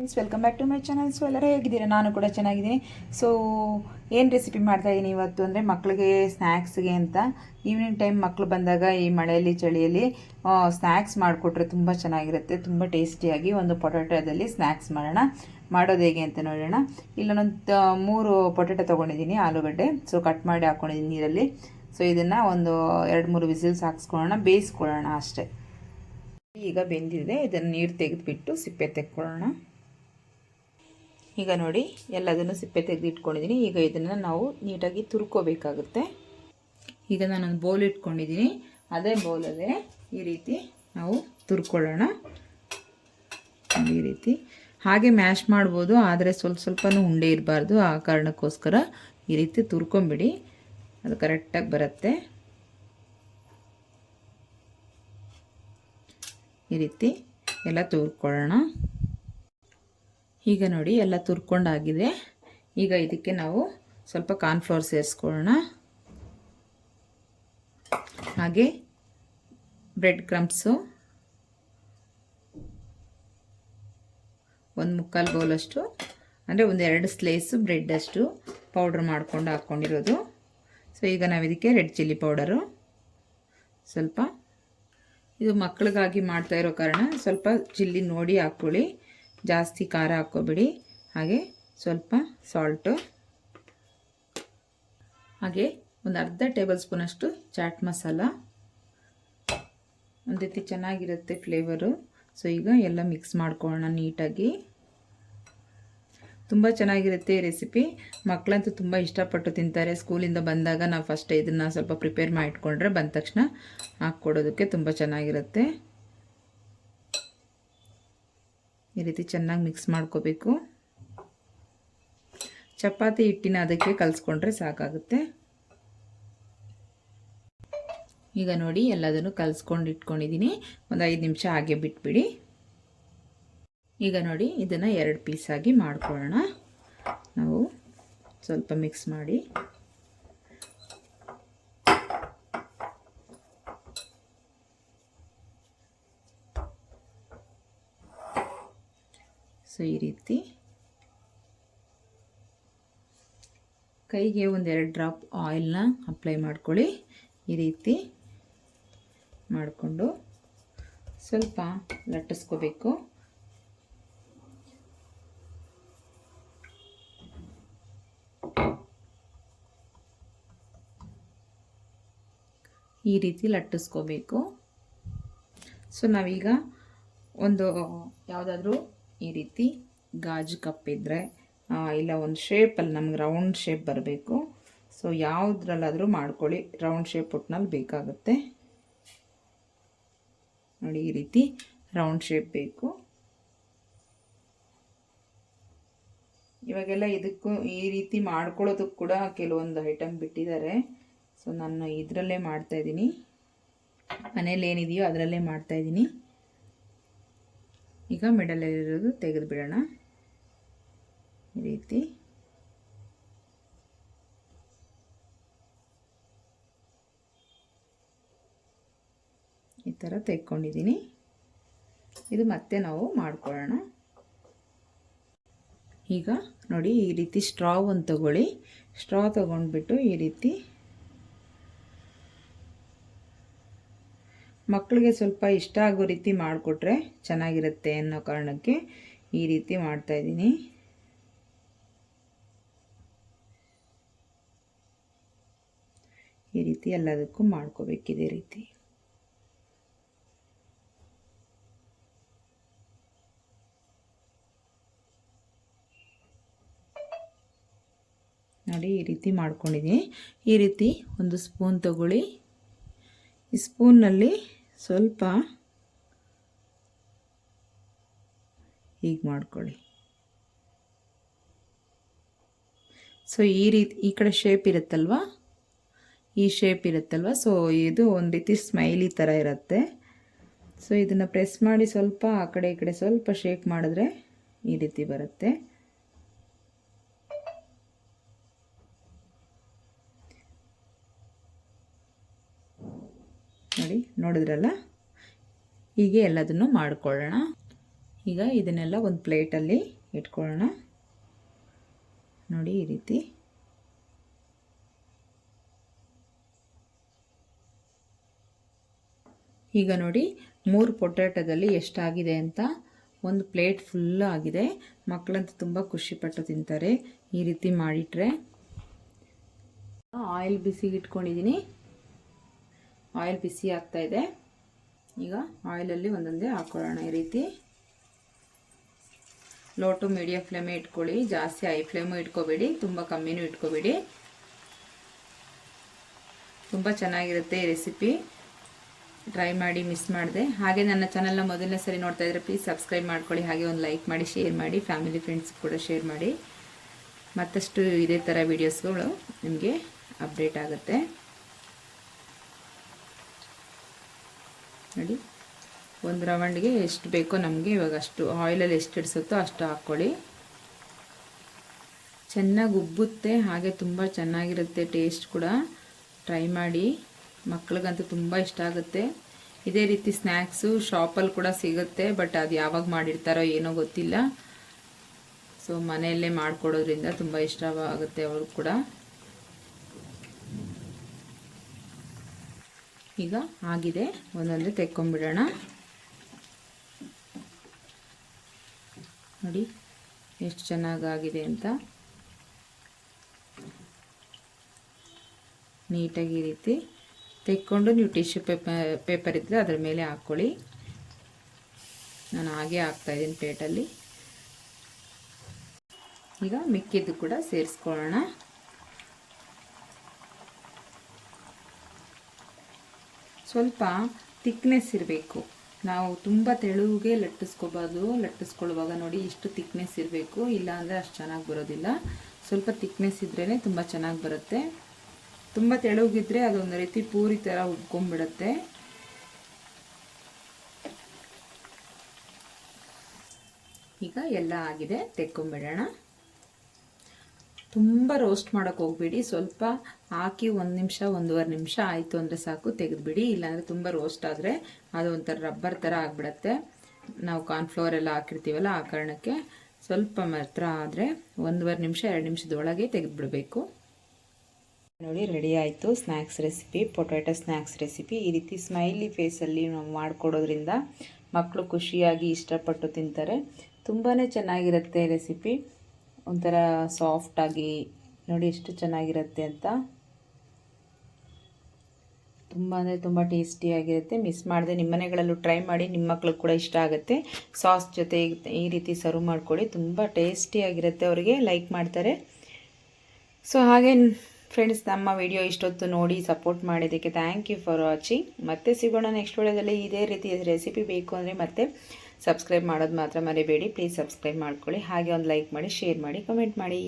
Friends, welcome back to my channel. So ಎಲ್ಲರೂ ಹೇಗಿದ್ದೀರಾ? ನಾನು ಕೂಡ ಚೆನ್ನಾಗಿದ್ದೀನಿ. ಸೊ ಏನು ರೆಸಿಪಿ ಮಾಡ್ತಾಯಿದ್ದೀನಿ ಇವತ್ತು ಅಂದರೆ ಮಕ್ಕಳಿಗೆ ಸ್ನ್ಯಾಕ್ಸ್ಗೆ ಅಂತ. ಈವ್ನಿಂಗ್ ಟೈಮ್ ಮಕ್ಕಳು ಬಂದಾಗ ಈ ಮಳೆಯಲ್ಲಿ ಚಳಿಯಲ್ಲಿ ಸ್ನ್ಯಾಕ್ಸ್ ಮಾಡಿಕೊಟ್ರೆ ತುಂಬ ಚೆನ್ನಾಗಿರುತ್ತೆ, ತುಂಬ ಟೇಸ್ಟಿಯಾಗಿ. ಒಂದು ಪೊಟ್ಯಾಟೋದಲ್ಲಿ ಸ್ನ್ಯಾಕ್ಸ್ ಮಾಡೋದು ಹೇಗೆ ಅಂತ ನೋಡೋಣ. ಇಲ್ಲೊಂದು 3 ಪೊಟ್ಯಾಟೊ ತೊಗೊಂಡಿದ್ದೀನಿ, ಆಲೂಗಡ್ಡೆ. ಸೊ ಕಟ್ ಮಾಡಿ ಹಾಕ್ಕೊಂಡಿದ್ದೀನಿ ನೀರಲ್ಲಿ. ಸೊ ಇದನ್ನು ಒಂದು 2-3 ವಿಸಿಲ್ಸ್ ಹಾಕ್ಸ್ಕೊಳ್ಳೋಣ, ಬೇಯಿಸ್ಕೊಳ್ಳೋಣ ಅಷ್ಟೇ. ಈಗ ಬೆಂದಿದೆ, ಇದನ್ನು ನೀರು ತೆಗೆದುಬಿಟ್ಟು ಸಿಪ್ಪೆ ತೆಕ್ಕೊಳ್ಳೋಣ. ಈಗ ನೋಡಿ, ಎಲ್ಲದನ್ನು ಸಿಪ್ಪೆ ತೆಗೆದು ಇಟ್ಕೊಂಡಿದ್ದೀನಿ. ಈಗ ಇದನ್ನು ನಾವು ನೀಟಾಗಿ ತುರ್ಕೋಬೇಕಾಗುತ್ತೆ. ಈಗ ನಾನೊಂದು ಬೌಲ್ ಇಟ್ಕೊಂಡಿದ್ದೀನಿ, ಅದೇ ಬೌಲಲ್ಲೇ ಈ ರೀತಿ ನಾವು ತುರ್ಕೊಳ್ಳೋಣ. ಈ ರೀತಿ ಹಾಗೆ ಮ್ಯಾಶ್ ಮಾಡ್ಬೋದು, ಆದರೆ ಸ್ವಲ್ಪನೂ ಉಂಡೆ ಇರಬಾರ್ದು. ಆ ಕಾರಣಕ್ಕೋಸ್ಕರ ಈ ರೀತಿ ತುರ್ಕೊಂಬಿಡಿ, ಅದು ಕರೆಕ್ಟಾಗಿ ಬರುತ್ತೆ. ಈ ರೀತಿ ಎಲ್ಲ ತುರ್ಕೊಳ್ಳೋಣ. ಈಗ ನೋಡಿ, ಎಲ್ಲ ತುರ್ಕೊಂಡಾಗಿದೆ. ಈಗ ಇದಕ್ಕೆ ನಾವು ಸ್ವಲ್ಪ ಕಾರ್ನ್ಫ್ಲವರ್ ಸೇರಿಸ್ಕೊಳ್ಳೋಣ. ಹಾಗೆ ಬ್ರೆಡ್ ಕ್ರಮ್ಸು 1/4 ಬೌಲಷ್ಟು, ಅಂದರೆ 1-2 ಸ್ಲೈಸು ಬ್ರೆಡ್ಡಷ್ಟು ಪೌಡ್ರ್ ಮಾಡ್ಕೊಂಡು ಹಾಕ್ಕೊಂಡಿರೋದು. ಸೊ ಈಗ ನಾವು ಇದಕ್ಕೆ ರೆಡ್ ಚಿಲ್ಲಿ ಪೌಡರು ಸ್ವಲ್ಪ, ಇದು ಮಕ್ಕಳಿಗಾಗಿ ಮಾಡ್ತಾ ಇರೋ ಕಾರಣ ಸ್ವಲ್ಪ ಚಿಲ್ಲಿ ನೋಡಿ ಹಾಕ್ಕೊಳ್ಳಿ, ಜಾಸ್ತಿ ಖಾರ ಹಾಕ್ಕೋಬೇಡಿ. ಹಾಗೆ ಸ್ವಲ್ಪ ಸಾಲ್ಟು, ಹಾಗೆ ಒಂದು ಅರ್ಧ ಟೇಬಲ್ ಸ್ಪೂನಷ್ಟು ಚಾಟ್ ಮಸಾಲ. ಒಂದು ರೀತಿ ಚೆನ್ನಾಗಿರುತ್ತೆ ಫ್ಲೇವರು. ಸೊ ಈಗ ಎಲ್ಲ ಮಿಕ್ಸ್ ಮಾಡ್ಕೊಳ್ಳೋಣ ನೀಟಾಗಿ. ತುಂಬ ಚೆನ್ನಾಗಿರುತ್ತೆ ಈ ರೆಸಿಪಿ. ಮಕ್ಕಳಂತೂ ತುಂಬ ಇಷ್ಟಪಟ್ಟು ತಿಂತಾರೆ. ಸ್ಕೂಲಿಂದ ಬಂದಾಗ ನಾವು ಫಸ್ಟ್ ಇದನ್ನು ಸ್ವಲ್ಪ ಪ್ರಿಪೇರ್ ಮಾಡಿಟ್ಕೊಂಡ್ರೆ ಬಂದ ತಕ್ಷಣ ಹಾಕ್ಕೊಡೋದಕ್ಕೆ ತುಂಬ ಚೆನ್ನಾಗಿರುತ್ತೆ. ಈ ರೀತಿ ಚೆನ್ನಾಗಿ ಮಿಕ್ಸ್ ಮಾಡ್ಕೋಬೇಕು. ಚಪಾತಿ ಹಿಟ್ಟಿನ ಅದಕ್ಕೆ ಕಲಿಸ್ಕೊಂಡ್ರೆ ಸಾಕಾಗುತ್ತೆ. ಈಗ ನೋಡಿ, ಎಲ್ಲದನ್ನು ಕಲಿಸ್ಕೊಂಡು ಇಟ್ಕೊಂಡಿದ್ದೀನಿ. ಒಂದು 5 ನಿಮಿಷ ಹಾಗೆ ಬಿಟ್ಬಿಡಿ. ಈಗ ನೋಡಿ, ಇದನ್ನು 2 ಪೀಸಾಗಿ ಮಾಡ್ಕೊಳ್ಳೋಣ. ನಾವು ಸ್ವಲ್ಪ ಮಿಕ್ಸ್ ಮಾಡಿ ಸೊ ಈ ರೀತಿ ಕೈಗೆ 1-2 ಡ್ರಾಪ್ ಆಯಿಲ್ನ ಅಪ್ಲೈ ಮಾಡ್ಕೊಳ್ಳಿ. ಈ ರೀತಿ ಮಾಡಿಕೊಂಡು ಸ್ವಲ್ಪ ಲಟ್ಟಿಸ್ಕೋಬೇಕು. ಈ ರೀತಿ ಲಟ್ಟಿಸ್ಕೋಬೇಕು. ಸೊ ನಾವೀಗ ಒಂದು ಯಾವುದಾದ್ರೂ ಈ ರೀತಿ ಗಾಜು ಕಪ್ ಇದ್ದರೆ, ಇಲ್ಲ ಒಂದು ಶೇಪಲ್ಲಿ ನಮ್ಗೆ ರೌಂಡ್ ಶೇಪ್ ಬರಬೇಕು. ಸೊ ಯಾವುದ್ರಲ್ಲಾದರೂ ಮಾಡ್ಕೊಳ್ಳಿ, ರೌಂಡ್ ಶೇಪ್ ಒಟ್ಟಿನಲ್ಲಿ ಬೇಕಾಗುತ್ತೆ. ನೋಡಿ, ಈ ರೀತಿ ರೌಂಡ್ ಶೇಪ್ ಬೇಕು. ಇವಾಗೆಲ್ಲ ಇದಕ್ಕೂ ಈ ರೀತಿ ಮಾಡ್ಕೊಳ್ಳೋದಕ್ಕೆ ಕೂಡ ಕೆಲವೊಂದು ಐಟಮ್ ಬಿಟ್ಟಿದ್ದಾರೆ. ಸೊ ನಾನು ಇದರಲ್ಲೇ ಮಾಡ್ತಾಯಿದ್ದೀನಿ, ಮನೇಲಿ ಏನಿದೆಯೋ ಅದರಲ್ಲೇ ಮಾಡ್ತಾಯಿದ್ದೀನಿ. ಈಗ ಮಿಡಲಲ್ಲಿರೋದು ತೆಗೆದು ಬಿಡೋಣ. ಈ ರೀತಿ ಈ ಥರ ತೆಕ್ಕೊಂಡಿದ್ದೀನಿ. ಇದು ಮತ್ತೆ ನಾವು ಮಾಡ್ಕೊಳ್ಳೋಣ. ಈಗ ನೋಡಿ, ಈ ರೀತಿ ಸ್ಟ್ರಾ ಒಂದು ತಗೊಳ್ಳಿ. ಸ್ಟ್ರಾ ತಗೊಂಡ್ಬಿಟ್ಟು ಈ ರೀತಿ ಮಕ್ಕಳಿಗೆ ಸ್ವಲ್ಪ ಇಷ್ಟ ಆಗೋ ರೀತಿ ಮಾಡಿಕೊಟ್ರೆ ಚೆನ್ನಾಗಿರುತ್ತೆ ಅನ್ನೋ ಕಾರಣಕ್ಕೆ ಈ ರೀತಿ ಮಾಡ್ತಾಯಿದ್ದೀನಿ. ಈ ರೀತಿ ಎಲ್ಲದಕ್ಕೂ ಮಾಡ್ಕೋಬೇಕಿದೆ ರೀತಿ. ನೋಡಿ, ಈ ರೀತಿ ಮಾಡ್ಕೊಂಡಿದ್ದೀನಿ. ಈ ರೀತಿ ಒಂದು ಸ್ಪೂನ್ ತಗೊಳ್ಳಿ. ಈ ಸ್ಪೂನ್ನಲ್ಲಿ ಸ್ವಲ್ಪ ಹೀಗೆ ಮಾಡ್ಕೊಳ್ಳಿ. ಸೊ ಈ ರೀತಿ ಈ ಕಡೆ ಶೇಪ್ ಇರುತ್ತಲ್ವ, ಈ ಶೇಪ್ ಇರುತ್ತಲ್ವ, ಸೊ ಇದು ಒಂದು ರೀತಿ ಸ್ಮೈಲಿ ಥರ ಇರುತ್ತೆ. ಸೊ ಇದನ್ನು ಪ್ರೆಸ್ ಮಾಡಿ ಸ್ವಲ್ಪ ಆ ಕಡೆ ಈ ಕಡೆ ಸ್ವಲ್ಪ ಶೇಕ್ ಮಾಡಿದ್ರೆ ಈ ರೀತಿ ಬರುತ್ತೆ. ನೋಡಿ, ನೋಡಿದ್ರಲ್ಲ, ಹೀಗೆ ಎಲ್ಲದನ್ನು ಮಾಡಿಕೊಳ್ಳೋಣ. ಈಗ ಇದನ್ನೆಲ್ಲ ಒಂದು ಪ್ಲೇಟಲ್ಲಿ ಇಟ್ಕೊಳ್ಳೋಣ. ನೋಡಿ ಈ ರೀತಿ. ಈಗ ನೋಡಿ 3 ಪೊಟ್ಯಾಟೋದಲ್ಲಿ ಎಷ್ಟಾಗಿದೆ ಅಂತ. ಒಂದು ಪ್ಲೇಟ್ ಫುಲ್ ಆಗಿದೆ. ಮಕ್ಕಳಂತೂ ತುಂಬ ಖುಷಿಪಟ್ಟು ತಿಂತಾರೆ ಈ ರೀತಿ ಮಾಡಿಟ್ರೆ. ಆಯಿಲ್ ಬಿಸಿಗೆ ಇಟ್ಕೊಂಡಿದ್ದೀನಿ. ಆಯಿಲ್ ಬಿಸಿ ಆಗ್ತಾ ಇದೆ. ಈಗ ಆಯಿಲಲ್ಲಿ ಒಂದೊಂದೇ ಹಾಕೊಳ್ಳೋಣ. ಈ ರೀತಿ ಲೋ ಟು ಮೀಡಿಯಂ ಫ್ಲೇಮೇ ಇಟ್ಕೊಳ್ಳಿ. ಜಾಸ್ತಿ ಹೈ ಫ್ಲೇಮು ಇಟ್ಕೋಬೇಡಿ, ತುಂಬ ಕಮ್ಮಿನೂ ಇಟ್ಕೋಬೇಡಿ. ತುಂಬ ಚೆನ್ನಾಗಿರುತ್ತೆ ಈ ರೆಸಿಪಿ. ಟ್ರೈ ಮಾಡಿ, ಮಿಸ್ ಮಾಡಿದೆ. ಹಾಗೆ ನನ್ನ ಚಾನಲ್ನ ಮೊದಲನೇ ಸರಿ ನೋಡ್ತಾ ಇದ್ರೆ ಪ್ಲೀಸ್ ಸಬ್ಸ್ಕ್ರೈಬ್ ಮಾಡ್ಕೊಳ್ಳಿ. ಹಾಗೆ ಒಂದು ಲೈಕ್ ಮಾಡಿ, ಶೇರ್ ಮಾಡಿ, ಫ್ಯಾಮಿಲಿ ಫ್ರೆಂಡ್ಸ್ ಕೂಡ ಶೇರ್ ಮಾಡಿ. ಮತ್ತಷ್ಟು ಇದೇ ಥರ ವೀಡಿಯೋಸ್ಗಳು ನಿಮಗೆ ಅಪ್ಡೇಟ್ ಆಗುತ್ತೆ. ನೋಡಿ, ಒಂದು ರೌಂಡ್ಗೆ ಎಷ್ಟು ಬೇಕೋ ನಮಗೆ ಇವಾಗ ಅಷ್ಟು ಆಯಿಲಲ್ಲಿ ಎಷ್ಟು ಇಡಿಸುತ್ತೋ ಅಷ್ಟು ಹಾಕ್ಕೊಳ್ಳಿ. ಚೆನ್ನಾಗಿ ಉಬ್ಬುತ್ತೆ, ಹಾಗೆ ತುಂಬ ಚೆನ್ನಾಗಿರುತ್ತೆ ಟೇಸ್ಟ್ ಕೂಡ. ಟ್ರೈ ಮಾಡಿ, ಮಕ್ಳಿಗಂತೂ ತುಂಬ ಇಷ್ಟ ಆಗುತ್ತೆ. ಇದೇ ರೀತಿ ಸ್ನ್ಯಾಕ್ಸು ಶಾಪಲ್ಲಿ ಕೂಡ ಸಿಗುತ್ತೆ, ಬಟ್ ಅದು ಯಾವಾಗ ಮಾಡಿರ್ತಾರೋ ಏನೋ ಗೊತ್ತಿಲ್ಲ. ಸೊ ಮನೆಯಲ್ಲೇ ಮಾಡಿಕೊಡೋದ್ರಿಂದ ತುಂಬ ಇಷ್ಟವಾಗುತ್ತೆ ಅವ್ರಿಗೆ ಕೂಡ. ಈಗ ಆಗಿದೆ, ಒಂದೊಂದೇ ತೆಕ್ಕೊಂಬಿಡೋಣ. ನೋಡಿ ಎಷ್ಟು ಚೆನ್ನಾಗಾಗಿದೆ ಅಂತ. ನೀಟಾಗಿ ಈ ರೀತಿ ತೆಕ್ಕೊಂಡು ನೀವು ಟಿಶ್ಯೂ ಪೇಪರ್ ಇದ್ದರೆ ಅದರ ಮೇಲೆ ಹಾಕ್ಕೊಳ್ಳಿ. ನಾನು ಹಾಗೆ ಹಾಕ್ತಾಯಿದ್ದೀನಿ ಪ್ಲೇಟಲ್ಲಿ. ಈಗ ಮಿಕ್ಕಿದ್ದು ಕೂಡ ಸೇರಿಸ್ಕೊಳ್ಳೋಣ. ಸ್ವಲ್ಪ ತಿಕ್ನೆಸ್ ಇರಬೇಕು. ನಾವು ತುಂಬ ತೆಳುಗೆ ಲಟ್ಟಿಸ್ಕೊಳ್ಳುವಾಗ ನೋಡಿ ಇಷ್ಟು ತಿಕ್ನೆಸ್ ಇರಬೇಕು, ಇಲ್ಲಾಂದರೆ ಅಷ್ಟು ಚೆನ್ನಾಗಿ ಬರೋದಿಲ್ಲ. ಸ್ವಲ್ಪ ತಿಕ್ನೆಸ್ ಇದ್ರೇ ತುಂಬ ಚೆನ್ನಾಗಿ ಬರುತ್ತೆ. ತುಂಬ ತೆಳುಗಿದ್ರೆ ಅದೊಂದು ರೀತಿ ಪೂರಿ ಥರ ಉಬ್ಕೊಂಡ್ಬಿಡುತ್ತೆ. ಈಗ ಎಲ್ಲ ಆಗಿದೆ, ತೆಕ್ಕೊಂಬಿಡೋಣ. ತುಂಬ ರೋಸ್ಟ್ ಮಾಡೋಕ್ಕೆ ಹೋಗ್ಬೇಡಿ. ಸ್ವಲ್ಪ ಹಾಕಿ 1 ನಿಮಿಷ 1.5 ನಿಮಿಷ ಆಯಿತು ಅಂದರೆ ಸಾಕು, ತೆಗೆದುಬಿಡಿ. ಇಲ್ಲಾಂದರೆ ತುಂಬ ರೋಸ್ಟ್ ಆದರೆ ಅದು ಒಂಥರ ರಬ್ಬರ್ ಥರ ಆಗಿಬಿಡತ್ತೆ. ನಾವು ಕಾರ್ನ್ಫ್ಲವರ್ ಎಲ್ಲ ಹಾಕಿರ್ತೀವಲ್ಲ, ಆ ಕಾರಣಕ್ಕೆ ಸ್ವಲ್ಪ ಮಾತ್ರ ಆದರೆ 1.5 ನಿಮಿಷ 2 ನಿಮಿಷದೊಳಗೆ ತೆಗೆದುಬಿಡಬೇಕು. ನೋಡಿ, ರೆಡಿ ಆಯಿತು snacks recipe, potato snacks recipe. ಈ ರೀತಿ ಸ್ಮೈಲಿ ಫೇಸಲ್ಲಿ ನಾವು ಮಾಡಿಕೊಡೋದ್ರಿಂದ ಮಕ್ಕಳು ಖುಷಿಯಾಗಿ ಇಷ್ಟಪಟ್ಟು ತಿಂತಾರೆ. ತುಂಬಾ ಚೆನ್ನಾಗಿರುತ್ತೆ ರೆಸಿಪಿ. ಒಂಥರ ಸಾಫ್ಟಾಗಿ ನೋಡಿ ಎಷ್ಟು ಚೆನ್ನಾಗಿರುತ್ತೆ ಅಂತ. ತುಂಬ ಅಂದರೆ ತುಂಬ ಟೇಸ್ಟಿಯಾಗಿರುತ್ತೆ. ಮಿಸ್ ಮಾಡದೆ ನಿಮ್ಮ ಮನೆಗಳಲ್ಲೂ ಟ್ರೈ ಮಾಡಿ, ನಿಮ್ಮ ಮಕ್ಳಿಗೆ ಕೂಡ ಇಷ್ಟ ಆಗುತ್ತೆ. ಸಾಸ್ ಜೊತೆ ಈ ರೀತಿ ಸರ್ವ್ ಮಾಡ್ಕೊಳ್ಳಿ, ತುಂಬ ಟೇಸ್ಟಿಯಾಗಿರುತ್ತೆ. ಅವರಿಗೆ ಲೈಕ್ ಮಾಡ್ತಾರೆ. ಸೊ ಹಾಗೆ ಫ್ರೆಂಡ್ಸ್, ನಮ್ಮ ವಿಡಿಯೋ ಇಷ್ಟೊತ್ತು ನೋಡಿ ಸಪೋರ್ಟ್ ಮಾಡಿದ್ದಕ್ಕೆ ಥ್ಯಾಂಕ್ ಯು ಫಾರ್ ವಾಚಿಂಗ್. ಮತ್ತೆ ಸಿಗೋಣ ನೆಕ್ಸ್ಟ್ ವಿಡಿಯೋದಲ್ಲಿ. ಇದೇ ರೀತಿ ರೆಸಿಪಿ ಬೇಕು ಅಂದರೆ ಮತ್ತೆ ಸಬ್ಸ್ಕ್ರೈಬ್ ಮಾಡೋದು ಮಾತ್ರ ಮರಿಬೇಡಿ. ಪ್ಲೀಸ್ ಸಬ್ಸ್ಕ್ರೈಬ್ ಮಾಡ್ಕೊಳ್ಳಿ. ಹಾಗೆ ಒಂದು ಲೈಕ್ ಮಾಡಿ, ಶೇರ್ ಮಾಡಿ, ಕಮೆಂಟ್ ಮಾಡಿ.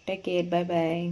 ಟೇಕ್ ಕೇರ್, ಬಾಯ್ ಬಾಯ್.